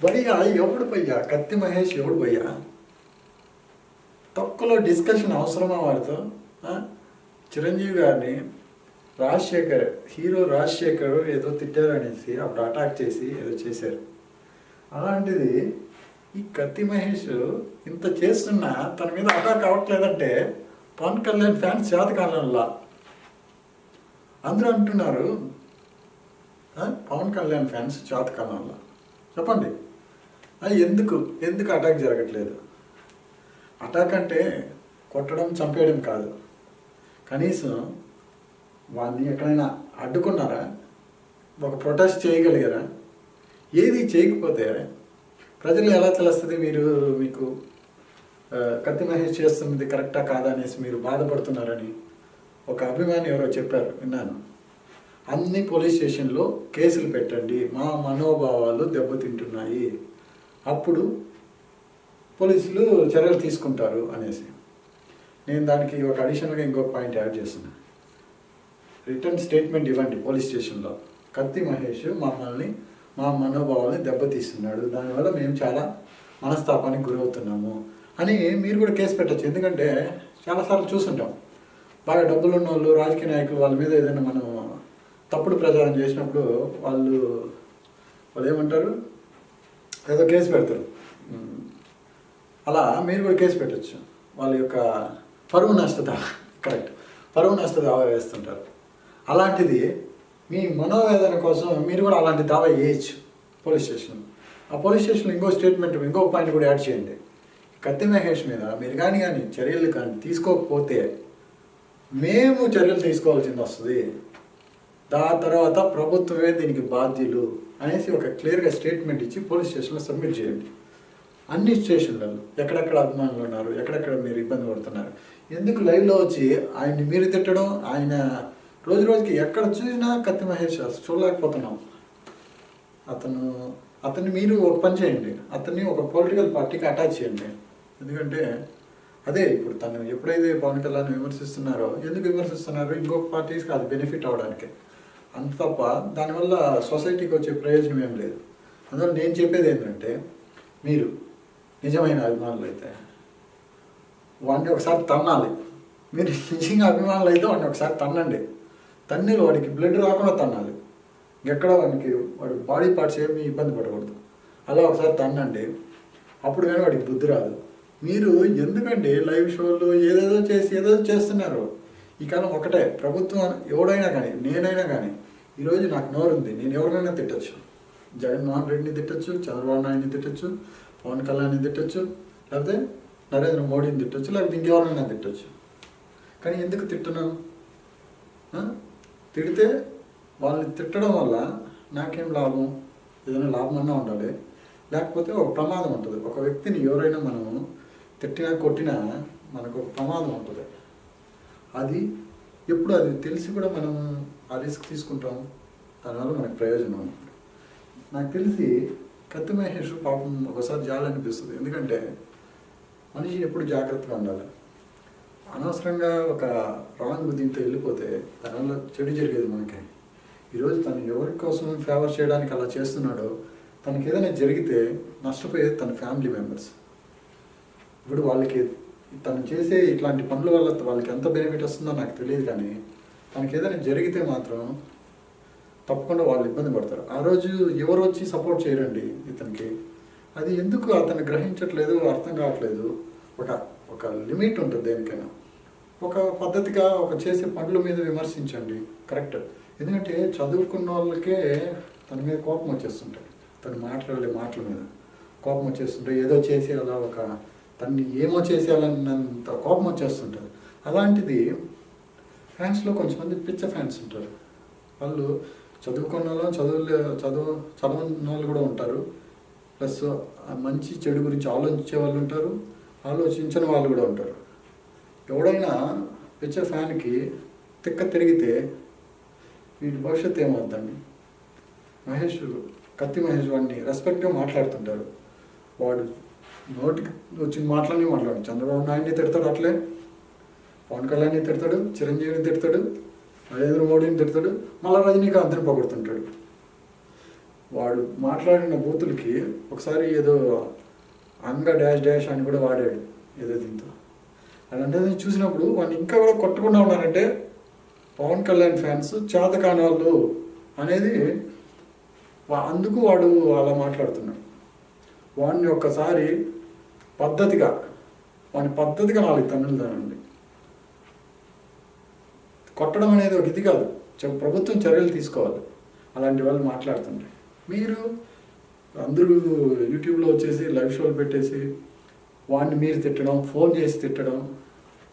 భయ్యా ఎవడు భయ్యా కత్తి మహేష్ ఎవడు భయ్యా? తక్కువలో డిస్కషన్ అవసరమా వాడితో? చిరంజీవి గారిని హీరో రాజశేఖర్ ఏదో తిట్టారు అనేసి అప్పుడు అటాక్ చేసి ఏదో చేశారు. అలాంటిది ఈ కత్తి మహేష్ ఇంత చేస్తున్నా తన మీద అటాక్ అవ్వట్లేదంటే పవన్ కళ్యాణ్ ఫ్యాన్స్ చేతకాలంలా అందరూ అంటున్నారు. పవన్ కళ్యాణ్ ఫ్యాన్స్ చేతకాలంలా చెప్పండి, ఎందుకు అటాక్ జరగట్లేదు? అటాక్ అంటే కొట్టడం చంపేయడం కాదు, కనీసం వాడిని ఎక్కడైనా అడ్డుకున్నారా? ఒక ప్రొటెస్ట్ చేయగలిగారా? ఏది చేయకపోతే ప్రజలు ఎలా తెలుస్తుంది మీకు కత్తి మహేష్ చేస్తున్నది కరెక్టా కాదా అనేసి మీరు బాధపడుతున్నారని ఒక అభిమాని ఎవరో చెప్పారు, విన్నాను. అన్ని పోలీస్ స్టేషన్లో కేసులు పెట్టండి, మా మనోభావాలు దెబ్బతింటున్నాయి, అప్పుడు పోలీసులు చర్యలు తీసుకుంటారు అనేసి. నేను దానికి ఒక అడిషనల్గా ఇంకొక పాయింట్ యాడ్ చేస్తున్నాను. రిటర్న్ స్టేట్మెంట్ ఇవ్వండి పోలీస్ స్టేషన్లో, కత్తి మహేష్ మా మనోభావాలని దెబ్బతీస్తున్నాడు, దానివల్ల మేము చాలా మనస్తాపానికి గురవుతున్నాము అని మీరు కూడా కేసు పెట్టచ్చు. ఎందుకంటే చాలాసార్లు చూస్తుంటాం, బాగా డబ్బులు ఉన్న వాళ్ళు, రాజకీయ నాయకులు వాళ్ళ మీద ఏదైనా మనం తప్పుడు ప్రచారం చేసినప్పుడు వాళ్ళు ఏమంటారు, ఏదో కేసు పెడతారు. అలా మీరు కూడా కేసు పెట్టచ్చు. వాళ్ళ యొక్క పరువు నష్ట దావా వేస్తుంటారు. అలాంటిది మీ మనోవేదన కోసం మీరు కూడా అలాంటి దావా వేయచ్చు పోలీస్ స్టేషన్. ఆ పోలీస్ స్టేషన్లో ఇంకో పాయింట్ కూడా యాడ్ చేయండి. కత్తి మహేష్ మీద మీరు కానీ చర్యలు తీసుకోకపోతే మేము చర్యలు తీసుకోవాల్సింది వస్తుంది, దాని తర్వాత ప్రభుత్వమే దీనికి బాధ్యులు అనేసి ఒక క్లియర్గా స్టేట్మెంట్ ఇచ్చి పోలీస్ స్టేషన్లో సబ్మిట్ చేయండి. అన్ని స్టేషన్లలో ఎక్కడెక్కడ అభిమానులు ఉన్నారు, ఎక్కడెక్కడ మీరు ఇబ్బంది పడుతున్నారు, ఎందుకు లైవ్లో వచ్చి ఆయన్ని మీరు తిట్టడం, ఆయన రోజుకి ఎక్కడ చూసినా కత్తి మహేష్ చూడలేకపోతున్నాం. అతన్ని మీరు ఒక పని చేయండి, అతన్ని ఒక పొలిటికల్ పార్టీకి అటాచ్ చేయండి. ఎందుకంటే అదే ఇప్పుడు తను ఎప్పుడైతే పవన్ కళ్యాణ్ విమర్శిస్తున్నారో, ఎందుకు విమర్శిస్తున్నారో ఇంకొక పార్టీస్కి అది బెనిఫిట్ అవడానికి, అంత తప్ప దానివల్ల సొసైటీకి వచ్చే ప్రయోజనం ఏం లేదు. అందువల్ల నేను చెప్పేది ఏంటంటే, మీరు నిజమైన అభిమానులు అయితే వాడిని ఒకసారి తన్నాలి. మీరు నిజంగా అభిమానులు అయితే వాడిని ఒకసారి తన్నండి. తన్నిలో వాడికి బ్లడ్ రాకుండా తన్నాలి, ఎక్కడ వాడి బాడీ పార్ట్స్ ఏమి ఇబ్బంది పడకూడదు. అలా ఒకసారి తన్నండి, అప్పుడు కానీ వాడికి బుద్ధి రాదు. మీరు ఎందుకండి లైవ్ షోలు ఏదేదో చేస్తున్నారు? ఈ కాలం ఒకటే, ప్రభుత్వం ఎవడైనా కానీ, నేనైనా కానీ ఈరోజు నాకు నోరుంది, నేను ఎవరినైనా తిట్టచ్చు. జగన్మోహన్ రెడ్డిని తిట్టచ్చు, చంద్రబాబు నాయుడిని తిట్టచ్చు, పవన్ కళ్యాణ్ని తిట్టచ్చు, లేకపోతే నరేంద్ర మోడీని తిట్టచ్చు, లేకపోతే ఇంకెవరైనా తిట్టచ్చు. కానీ ఎందుకు తిట్టున్నాను? తిడితే వాళ్ళని తిట్టడం వల్ల నాకేం లాభం? ఏదైనా లాభం అన్నా ఉండాలి, లేకపోతే ఒక ప్రమాదం ఉంటుంది. ఒక వ్యక్తిని ఎవరైనా మనము తిట్టినా కొట్టినా మనకు ఒక ప్రమాదం ఉంటుంది. అది తెలిసి కూడా మనం ఆ రిస్క్ తీసుకుంటాం, దానివల్ల మనకు ప్రయోజనం ఉంటుంది. నాకు తెలిసి కత్తి మహేష్ పాపం ఒకసారి జాలనిపిస్తుంది. ఎందుకంటే మనిషి ఎప్పుడు జాగ్రత్తగా ఉండాలి. అనవసరంగా ఒక రాంగ్ దీంతో వెళ్ళిపోతే దానివల్ల చెడు జరిగేది మనకి. ఈరోజు తను ఎవరి కోసం ఫేవర్ చేయడానికి అలా చేస్తున్నాడో, తనకి ఏదైనా జరిగితే నష్టపోయేది తన ఫ్యామిలీ మెంబర్స్. ఇప్పుడు వాళ్ళకి తను చేసే ఇట్లాంటి పనుల వల్ల వాళ్ళకి ఎంత బెనిఫిట్ వస్తుందో నాకు తెలియదు, కానీ తనకి ఏదైనా జరిగితే మాత్రం తప్పకుండా వాళ్ళు ఇబ్బంది పడతారు. ఆ రోజు ఎవరు వచ్చి సపోర్ట్ చేయరండి ఇతనికి. అది ఎందుకు అతను గ్రహించట్లేదు, అర్థం కావట్లేదు. ఒక లిమిట్ ఉంటుంది దేనికైనా. ఒక పద్ధతిగా చేసే పనుల మీద విమర్శించండి, కరెక్ట్. ఎందుకంటే చదువుకున్న వాళ్ళకే తన మీద కోపం వచ్చేస్తుంటాయి, తను మాట్లాడే మాటల మీద కోపం వచ్చేస్తుంటాయి. ఏదో చేసేయాలా, తన్ని ఏమో చేసేయాలన్నంత కోపం వచ్చేస్తుంటుంది. అలాంటిది ఫ్యాన్స్లో కొంచెంమంది పిచ్చ ఫ్యాన్స్ ఉంటారు. వాళ్ళు చదువుకున్న వాళ్ళు, చదవని వాళ్ళు కూడా ఉంటారు. ప్లస్ మంచి చెడు గురించి ఆలోచించే వాళ్ళు ఉంటారు, ఆలోచించని వాళ్ళు కూడా ఉంటారు. ఎవడైనా పిచ్చ ఫ్యాన్కి తిక్క తిరిగితే వీడి భవిష్యత్తు ఏమవుతుందండి? కత్తి మహేష్ వాడిని రెస్పెక్ట్గా మాట్లాడుతుంటారు. వాడు నోటికి వచ్చిన మాట్లాడు. చంద్రబాబు నాయుడిని తిడతాడు, అట్లే పవన్ కళ్యాణ్ని తిడతాడు, చిరంజీవిని తిడతాడు, నరేంద్ర మోడీని తిడతాడు, మళ్ళీ రజనీకాంత్ని పొగుడుతుంటాడు. వాడు మాట్లాడిన బూతులకి ఒకసారి ఏదో అంగ డాష్ డాష్ అని కూడా వాడాడు ఏదో దీంతో. అదంటే చూసినప్పుడు వాడిని ఇంకా కూడా కొట్టకుండా ఉన్నారంటే పవన్ కళ్యాణ్ ఫ్యాన్స్ చేతకాని వాళ్ళు అనేది అందుకు వాడు అలా మాట్లాడుతున్నాడు. వాడిని ఒక్కసారి పద్ధతిగా 4 తన్నులు దానండి. కొట్టడం అనేది ఒక ఇది కాదు, ప్రభుత్వం చర్యలు తీసుకోవాలి అలాంటి వాళ్ళు మాట్లాడుతుంటే. మీరు అందరూ యూట్యూబ్లో వచ్చేసి లైవ్ షోలు పెట్టేసి వాడిని మీరు తిట్టడం, ఫోన్ చేసి తిట్టడం,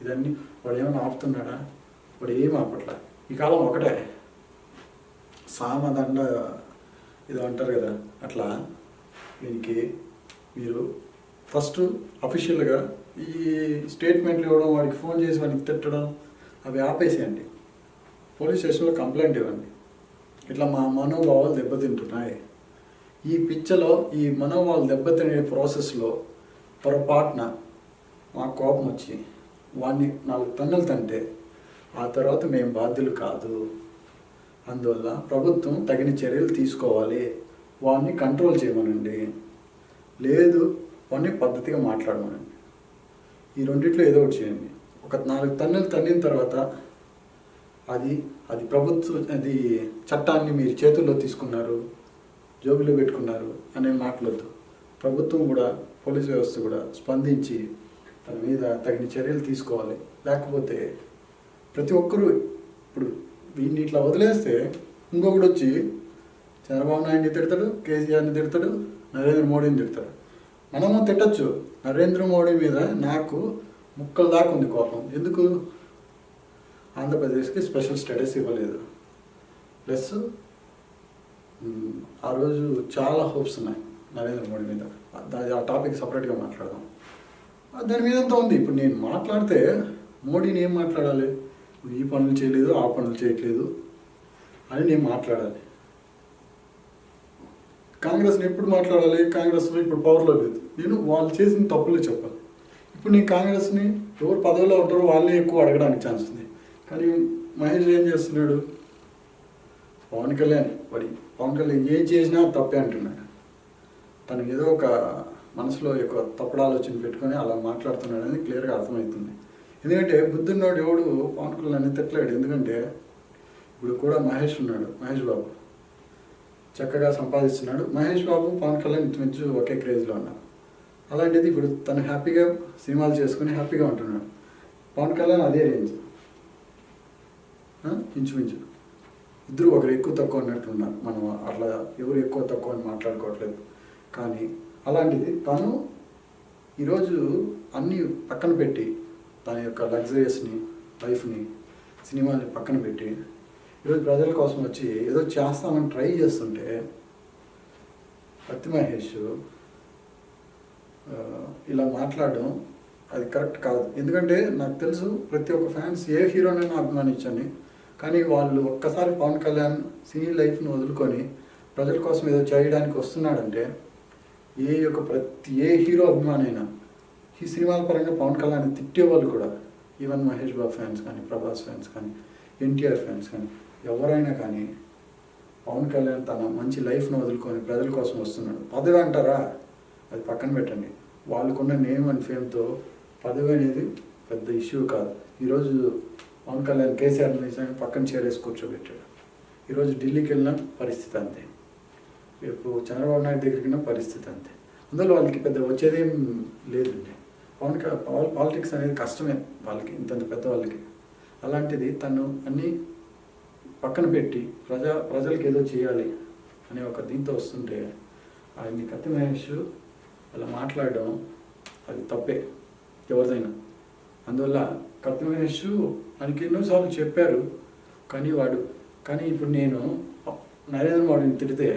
ఇదన్నీ వాడు ఏమైనా ఆపుతున్నాడా? వాడు ఏం ఆపట్లా. ఈ కాలం ఒకటే సామదండ ఇది అంటారు కదా, అట్లా దీనికి మీరు ఫస్ట్ అఫీషియల్గా ఈ స్టేట్మెంట్లు ఇవ్వడం, వాడికి ఫోన్ చేసి వాడికి తిట్టడం అవి ఆపేసేయండి. పోలీస్ స్టేషన్లో కంప్లైంట్ ఇవ్వండి. ఇట్లా మా మనోభావాలు దెబ్బతింటున్నాయి. ఈ పిచ్చలో ఈ మనోభావాలు దెబ్బతినే ప్రాసెస్లో పొరపాటున మా కోపం వచ్చి వాడిని 4 తన్నులు తంటే ఆ తర్వాత మేము బాధ్యులు కాదు. అందువల్ల ప్రభుత్వం తగిన చర్యలు తీసుకోవాలి. వాడిని కంట్రోల్ చేయమనండి, లేదు వాడిని పద్ధతిగా మాట్లాడమనండి. ఈ రెండిట్లో ఏదో ఒకటి చేయండి. ఒక 4 తన్నులు తన్నిన తర్వాత అది ప్రభుత్వం, అది చట్టాన్ని మీరు చేతుల్లో తీసుకున్నారు, జోబులో పెట్టుకున్నారు అనే మాటలొద్దు. ప్రభుత్వం కూడా, పోలీస్ వ్యవస్థ కూడా స్పందించి తన మీద తగిన చర్యలు తీసుకోవాలి. లేకపోతే ప్రతి ఒక్కరూ ఇప్పుడు వీడిని ఇట్లా వదిలేస్తే ఇంకొకటి వచ్చి చంద్రబాబు నాయుడిని తిడతాడు, కేసీఆర్ని తిడతాడు, నరేంద్ర మోడీని తిడతాడు. మనము తిట్టచ్చు. నరేంద్ర మోడీ మీద నాకు ముక్కల దాకా ఉంది కోపం. ఎందుకు? ఆంధ్రప్రదేశ్కి స్పెషల్ స్టేటస్ ఇవ్వలేదు. ప్లస్ ఆ రోజు చాలా హోప్స్ ఉన్నాయి నరేంద్ర మోడీ మీద. ఆ టాపిక్ సపరేట్గా మాట్లాడదాం. దాని మీద అంతా ఉంది. ఇప్పుడు నేను మాట్లాడితే మోడీని ఏం మాట్లాడాలి? ఈ పనులు చేయలేదు, ఆ పనులు చేయట్లేదు అని నేను మాట్లాడాలి. కాంగ్రెస్ని ఎప్పుడు మాట్లాడాలి? కాంగ్రెస్లో ఇప్పుడు పవర్లో లేదు. నేను వాళ్ళు చేసిన తప్పులే చెప్పాలి. ఇప్పుడు నేను కాంగ్రెస్ని ఎవరు పదవిలో ఉంటారో వాళ్ళని ఎక్కువ అడగడానికి ఛాన్స్ ఉంది. కానీ మహేష్ ఏం చేస్తున్నాడు? పవన్ కళ్యాణ్ ఏం చేసినా తప్పే అంటున్నాడు. తనకి ఏదో ఒక మనసులో ఎక్కువ తప్పుడు ఆలోచన పెట్టుకొని అలా మాట్లాడుతున్నాడు అనేది క్లియర్గా అర్థమవుతుంది. ఎందుకంటే బుద్ధున్నోడు ఎవడు పవన్ కళ్యాణ్ తిట్టలేడు. ఎందుకంటే ఇప్పుడు కూడా మహేష్ ఉన్నాడు, మహేష్ బాబు చక్కగా సంపాదిస్తున్నాడు. మహేష్ బాబు పవన్ కళ్యాణ్ ఇంచుమించు ఒకే క్రేజ్లో ఉన్నారు. అలాంటిది ఇప్పుడు తను హ్యాపీగా సినిమాలు చేసుకుని హ్యాపీగా ఉంటున్నాడు. పవన్ కళ్యాణ్ అదే రేంజ్, ఇంచుమించు ఇద్దరు ఒకరు ఎక్కువ తక్కువ అన్నట్టున్నారు. మనం అట్లా ఎవరు ఎక్కువ తక్కువ అని మాట్లాడుకోవట్లేదు. కానీ అలాంటిది తను ఈరోజు అన్నీ పక్కన పెట్టి తన యొక్క లగ్జరీస్ని, లైఫ్ని, సినిమాని పక్కన పెట్టి ఈరోజు ప్రజల కోసం వచ్చి ఏదో చేస్తామని ట్రై చేస్తుంటే కత్తి మహేష్ ఇలా మాట్లాడడం అది కరెక్ట్ కాదు. ఎందుకంటే నాకు తెలుసు ప్రతి ఒక్క ఫ్యాన్స్ ఏ హీరోనైనా అభిమానించని, కానీ వాళ్ళు ఒక్కసారి పవన్ కళ్యాణ్ సినీ లైఫ్ను వదులుకొని ప్రజల కోసం ఏదో చేయడానికి వస్తున్నాడంటే ఏ హీరో అభిమానైనా ఈ సినిమాల పరంగా పవన్ కళ్యాణ్ తిట్టేవాళ్ళు కూడా, ఈవెన్ మహేష్ బాబు ఫ్యాన్స్ కానీ, ప్రభాస్ ఫ్యాన్స్ కానీ, ఎన్టీఆర్ ఫ్యాన్స్ కానీ, ఎవరైనా కానీ పవన్ కళ్యాణ్ తన మంచి లైఫ్ను వదులుకొని ప్రజల కోసం వస్తున్నాడు. పదవి అంటారా, అది పక్కన పెట్టండి. వాళ్ళకున్న నేమ్ అండ్ ఫేమ్తో పదవి అనేది పెద్ద ఇష్యూ కాదు. ఈరోజు పవన్ కళ్యాణ్ కేసీఆర్ నిజంగా పక్కన చేరేసి కూర్చోబెట్టాడు. ఈరోజు ఢిల్లీకి వెళ్ళిన పరిస్థితి అంతే, రేపు చంద్రబాబు నాయుడు దగ్గరికి వెళ్ళిన పరిస్థితి అంతే. అందులో వాళ్ళకి పెద్ద వచ్చేదేం లేదండి. పాలిటిక్స్ అనేది కష్టమే వాళ్ళకి, ఇంతంత పెద్ద వాళ్ళకి. అలాంటిది తను అన్నీ పక్కన పెట్టి ప్రజలకు ఏదో చేయాలి అనే ఒక దీంతో వస్తుంటే ఆయన్ని కత్తి మహేష్ అలా మాట్లాడడం అది తప్పే ఎవరిదైనా. అందువల్ల కత్తి మహేష్ ఆయనకి ఎన్నోసార్లు చెప్పారు, కానీ ఇప్పుడు నేను నరేంద్ర మోడీని తిడితే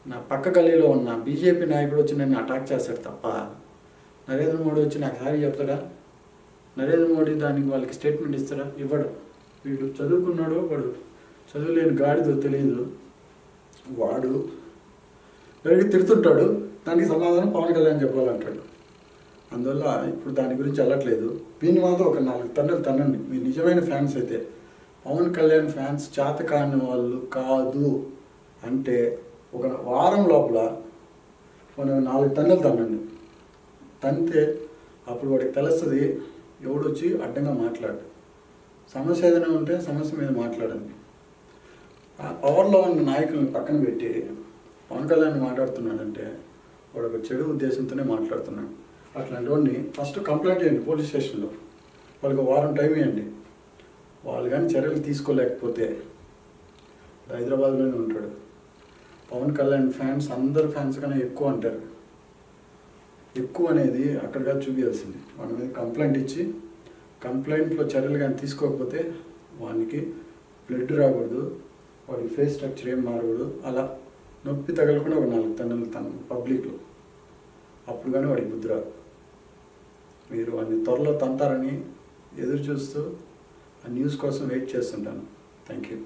నా పక్క గల్లీలో ఉన్న బీజేపీ నాయకుడు వచ్చి నన్ను అటాక్ చేస్తాడు తప్ప నరేంద్ర మోడీ వచ్చి నాకు సారీ చెప్తాడా? నరేంద్ర మోడీ దానికి వాళ్ళకి స్టేట్మెంట్ ఇస్తాడా? ఇవ్వడు. వీడు చదువుకున్నాడు, వాడు చదువులేని గాడిదో తెలియదు, వాడు డైరెక్ట్ తిడుతుంటాడు, దానికి సమాధానం పవన్ కళ్యాణ్ చెప్పాలంటాడు. అందువల్ల ఇప్పుడు దాని గురించి వెళ్ళట్లేదు. దీని మాత్రం ఒక 4 తన్నులు తన్నండి. మీరు నిజమైన ఫ్యాన్స్ అయితే, పవన్ కళ్యాణ్ ఫ్యాన్స్ చేతకాని వాళ్ళు కాదు అంటే ఒక వారం లోపల మనం 4 తన్నులు తన్నండి. తంతే అప్పుడు వాడికి తెలుస్తుంది ఎవడొచ్చి అడ్డంగా మాట్లాడు. సమస్య ఏదైనా ఉంటే సమస్య మీద మాట్లాడండి. ఆ పవర్లో ఉన్న నాయకులను పక్కన పెట్టి పవన్ కళ్యాణ్ మాట్లాడుతున్నాడంటే వాడు ఒక చెడు ఉద్దేశంతోనే మాట్లాడుతున్నాడు. అట్లాంటి వాడిని ఫస్ట్ కంప్లైంట్ చేయండి పోలీస్ స్టేషన్లో. వాళ్ళకి వారం టైం ఇవ్వండి. వాళ్ళు కానీ చర్యలు తీసుకోలేకపోతే హైదరాబాద్లోనే ఉంటాడు. పవన్ కళ్యాణ్ ఫ్యాన్స్ అందరు ఫ్యాన్స్ కన్నా ఎక్కువ అంటారు. ఎక్కువ అనేది అక్కడిగా చూపించాల్సింది. వాడి మీద కంప్లైంట్ ఇచ్చి కంప్లైంట్లో చర్యలు కానీ తీసుకోకపోతే వానికి బ్లడ్ రాకూడదు, వాడి ఫేస్ స్ట్రక్చర్ ఏం మారకూడదు. అలా నొప్పి తగలకుండా ఒక 4 తన్నులు తను పబ్లిక్లో. అప్పుడు కానీ వాడికి బుద్ధి రాదు. మీరు వాడిని త్వరలో తంతారని ఎదురు చూస్తూ ఆ న్యూస్ కోసం వెయిట్ చేస్తుంటాను. Thank you.